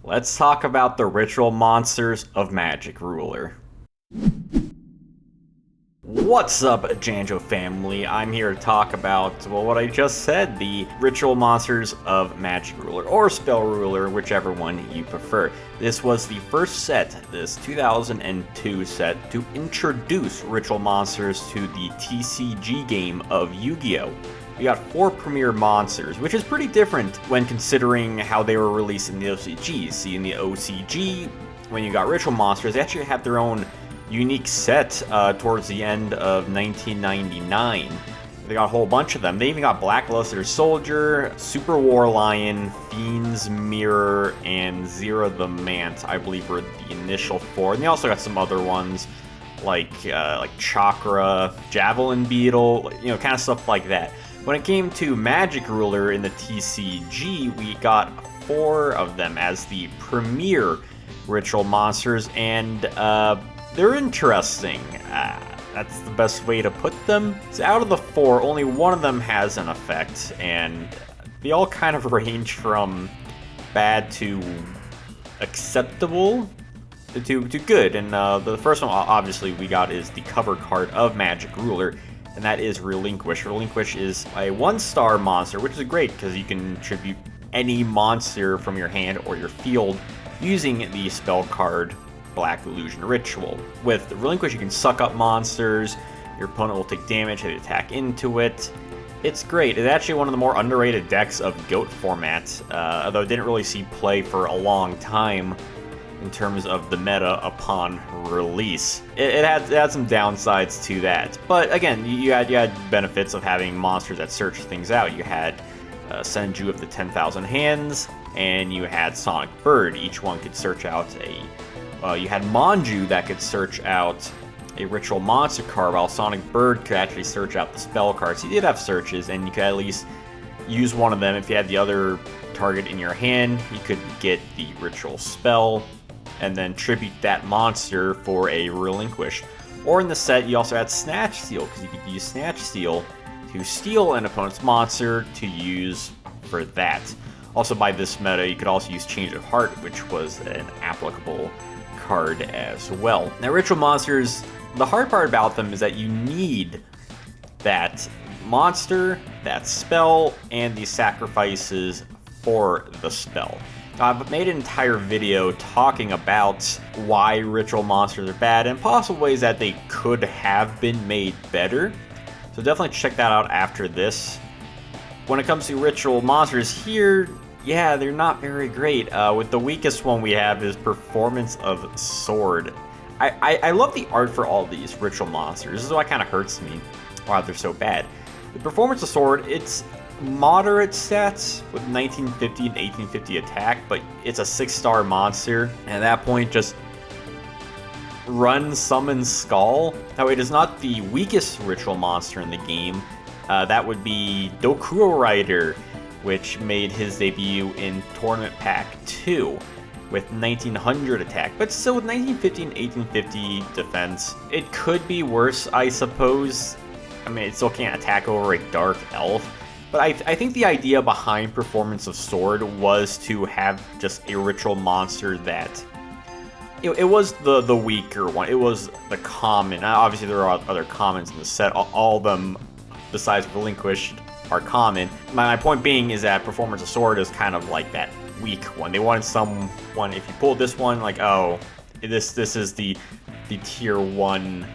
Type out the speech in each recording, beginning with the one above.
let's talk about the ritual monsters of Magic Ruler. What's up, Janjo family? I'm here to talk about, well, what I just said, the ritual monsters of Magic Ruler, or Spell Ruler, whichever one you prefer. This was the first set, this 2002 set, to introduce ritual monsters to the TCG game of Yu-Gi-Oh! We got 4 premier monsters, which is pretty different when considering how they were released in the OCG. See, in the OCG, when you got ritual monsters, they actually had their own unique set towards the end of 1999. They got a whole bunch of them. They even got Blackluster Soldier, Super War Lion, Fiend's Mirror, and Zero the Mant, I believe were the initial 4. And they also got some other ones like Chakra, Javelin Beetle, kind of stuff like that. When it came to Magic Ruler in the TCG, we got 4 of them as the premier ritual monsters, and they're interesting. That's the best way to put them. So out of the 4, only one of them has an effect, and they all kind of range from bad to acceptable to good. And the first one, obviously, we got is the cover card of Magic Ruler, and that is Relinquish. Relinquish is a 1-star monster, which is great because you can tribute any monster from your hand or your field using the spell card Black Illusion Ritual. With Relinquish, you can suck up monsters, your opponent will take damage if they attack into it. It's great. It's actually one of the more underrated decks of GOAT format, although it didn't really see play for a long time in terms of the meta upon release. It had some downsides to that, but again, you had benefits of having monsters that search things out. You had Senju of the 10,000 Hands, and you had Sonic Bird. Each one could search out you had Manju that could search out a ritual monster card, while Sonic Bird could actually search out the spell cards. He did have searches, and you could at least use one of them. If you had the other target in your hand, you could get the ritual spell and then tribute that monster for a Relinquish. Or in the set, you also had Snatch Steal, because you could use Snatch Steal to steal an opponent's monster to use for that. Also, by this meta, you could also use Change of Heart, which was an applicable card as well. Now, ritual monsters, the hard part about them is that you need that monster, that spell, and the sacrifices for the spell. I've made an entire video talking about why ritual monsters are bad and possible ways that they could have been made better. So definitely check that out after this. When it comes to ritual monsters here, yeah, they're not very great. With the weakest one we have is Performance of Sword. I love the art for all these ritual monsters. This is what kind of hurts me, why they're so bad. The Performance of Sword, it's moderate stats with 1950 and 1850 attack, but it's a 6-star monster, and at that point just run Summon Skull. Now, it is not the weakest ritual monster in the game. That would be Dokuro Rider, which made his debut in Tournament Pack 2 with 1900 attack, but still with 1950 and 1850 defense. It could be worse, I suppose. I mean, it still can't attack over a Dark Elf. But I think the idea behind Performance of Sword was to have just a ritual monster that, it was the weaker one. It was the common. Obviously, there are other commons in the set. All of them, besides Relinquished, are common. My point being is that Performance of Sword is kind of like that weak one. They wanted someone, if you pull this one, like, oh, this is the tier 1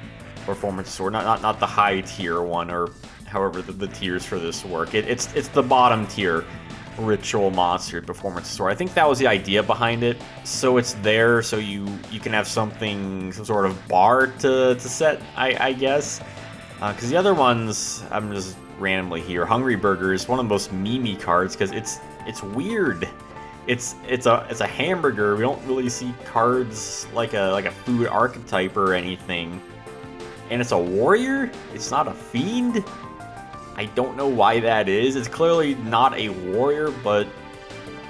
Performance of Sword, not the high tier one, or however the tiers for this work. It's the bottom tier ritual monster Performance of Sword. I think that was the idea behind it. So it's there so you can have some sort of bar to set, I guess. Because the other ones, I'm just randomly here. Hungry Burger is one of the most memey cards because it's weird. It's a hamburger. We don't really see cards like a food archetype or anything. And it's a warrior. It's not a fiend. I don't know why that is. It's clearly not a warrior, but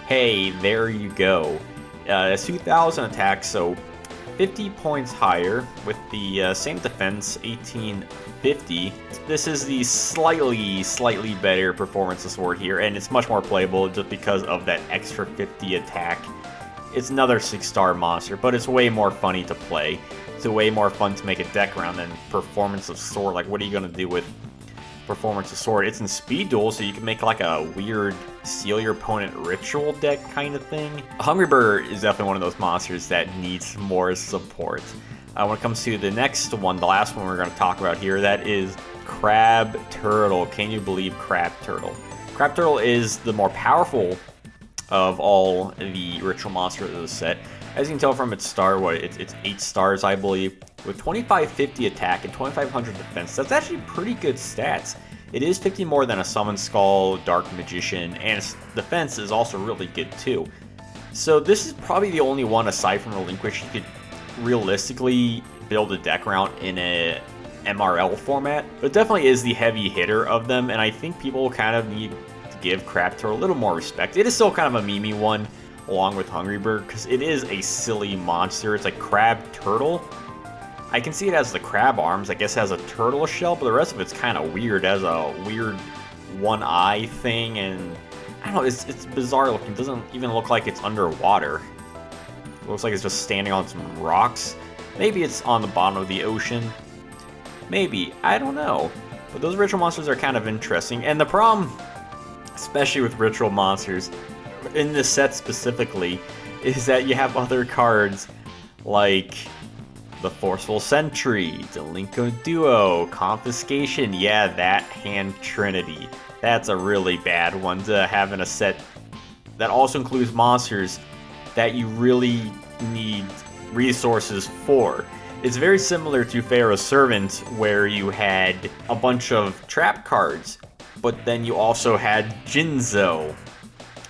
hey, there you go. It's 2,000 attack, so 50 points higher with the same defense, 1850. This is the slightly better Performance of Sword here, and it's much more playable just because of that extra 50 attack It's another 6-star monster, but it's way more funny to play. It's way more fun to make a deck around than Performance of Sword. Like, what are you going to do with Performance of Sword? It's in Speed Duel, so you can make like a weird seal your opponent ritual deck kind of thing. Hungry Burger is definitely one of those monsters that needs more support. When it comes to the next one, the last one we're going to talk about here, that is Crab Turtle. Can you believe Crab Turtle? Crab Turtle is the more powerful of all the ritual monsters of the set. As you can tell from its star, it's 8 stars, I believe, with 2550 attack and 2500 defense. That's actually pretty good stats. It is 50 more than a Summon Skull, Dark Magician, and its defense is also really good too. So this is probably the only one aside from Relinquish you could realistically build a deck around in a MRL format. But it definitely is the heavy hitter of them, and I think people kind of need to give Crab Turtle a little more respect. It is still kind of a memey one, along with Hungry Bird, because it is a silly monster. It's like Crab Turtle. I can see it as the crab arms. I guess it has a turtle shell, but the rest of it's kind of weird. It has a weird one eye thing, and I don't know, it's bizarre looking. It doesn't even look like it's underwater. It looks like it's just standing on some rocks. Maybe it's on the bottom of the ocean. Maybe, I don't know. But those ritual monsters are kind of interesting, and the problem, especially with ritual monsters, in this set specifically, is that you have other cards like the Forceful Sentry, Delinquo Duo, Confiscation. Yeah, that hand trinity. That's a really bad one to have in a set that also includes monsters that you really need resources for. It's very similar to Pharaoh's Servant, where you had a bunch of trap cards, but then you also had Jinzo.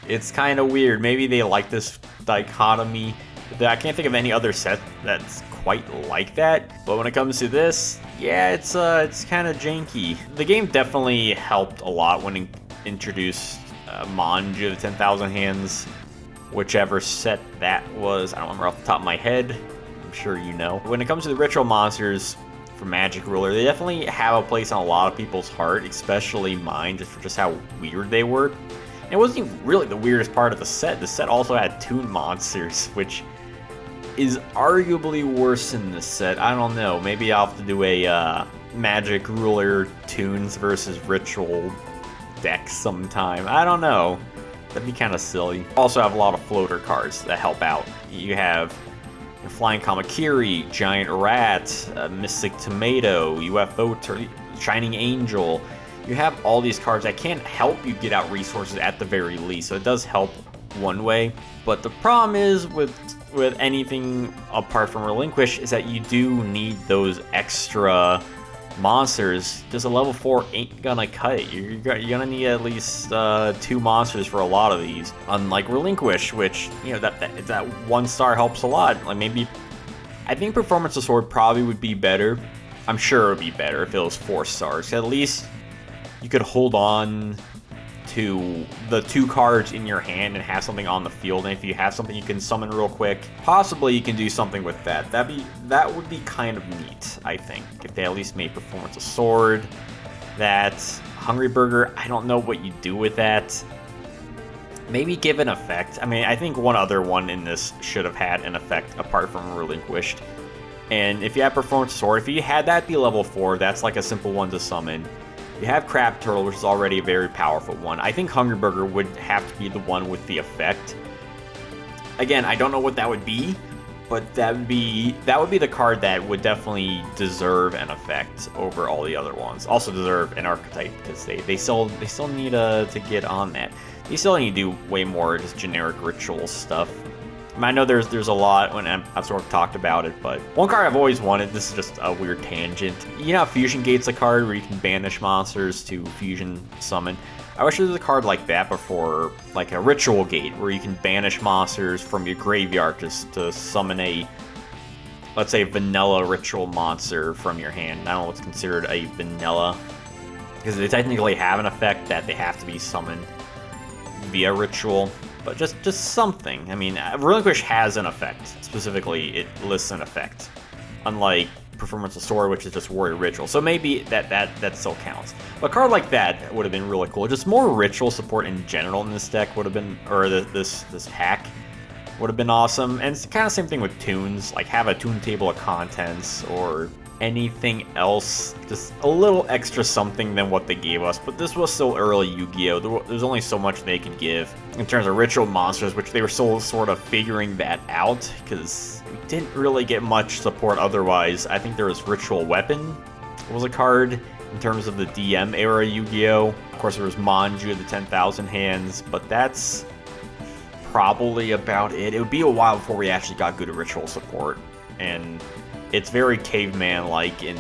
It's kind of weird. Maybe they like this dichotomy. I can't think of any other set that's quite like that. But when it comes to this, yeah, it's kind of janky. The game definitely helped a lot when it introduced Manja of 10,000 Hands, whichever set that was. I don't remember off the top of my head. I'm sure you know. When it comes to the ritual monsters for Magic Ruler, they definitely have a place on a lot of people's heart, especially mine, just for just how weird they were. And it wasn't even really the weirdest part of the set. The set also had Toon Monsters, which is arguably worse in this set. I don't know. Maybe I'll have to do a Magic Ruler Toons versus Ritual deck sometime. I don't know. That'd be kind of silly. Also have a lot of floater cards that help out. You have Flying Kamakiri, Giant Rat, Mystic Tomato, UFO Shining Angel. You have all these cards that can help you get out resources at the very least, so it does help one way. But the problem is with anything apart from Relinquish is that you do need those extra monsters, because a level 4 ain't gonna cut it. You're gonna need at least 2 monsters for a lot of these. Unlike Relinquish, which, you know, that 1 star helps a lot. Like, maybe, I think Performance of Sword probably would be better. I'm sure it would be better if it was 4 stars. At least you could hold on to the 2 cards in your hand and have something on the field, and if you have something you can summon real quick, possibly you can do something with that. That would be kind of neat, I think, if they at least made Performance of Sword. That Hungry Burger, I don't know what you do with that. Maybe give an effect. I mean, I think one other one in this should have had an effect apart from Relinquished. And if you have Performance of Sword, if you had that be level 4, that's like a simple one to summon. You have Crab Turtle, which is already a very powerful one. I think Hungry Burger would have to be the one with the effect. Again, I don't know what that would be, but that would be the card that would definitely deserve an effect over all the other ones. Also deserve an archetype, because they still need to get on that. They still need to do way more just generic ritual stuff. I know there's a lot when I've sort of talked about it, but one card I've always wanted, this is just a weird tangent. You know how Fusion Gate's a card where you can banish monsters to fusion summon? I wish there was a card like that before, like a Ritual Gate, where you can banish monsters from your graveyard just to summon a, let's say, vanilla ritual monster from your hand. I don't know what's considered a vanilla, because they technically have an effect that they have to be summoned via ritual. But just something. I mean, Relinquish has an effect. Specifically, it lists an effect. Unlike Performance of Sword, which is just Warrior Ritual. So maybe that still counts. But a card like that would have been really cool. Just more ritual support in general in this deck would have been, or this pack would have been awesome. And it's kind of same thing with tunes, like have a tune table of contents or anything else, just a little extra something than what they gave us. But this was still early Yu-Gi-Oh! There's only so much they could give in terms of ritual monsters, which they were still sort of figuring that out, because we didn't really get much support otherwise. I think there was Ritual Weapon was a card in terms of the DM era Yu-Gi-Oh! Of course, there was Manju, the 10,000 hands, but that's probably about it. It would be a while before we actually got good ritual support, and it's very caveman-like in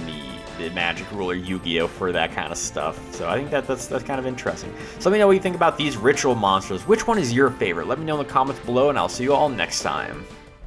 the Magic Ruler Yu-Gi-Oh! For that kind of stuff. So I think that's kind of interesting. So let me know what you think about these ritual monsters. Which one is your favorite? Let me know in the comments below, and I'll see you all next time.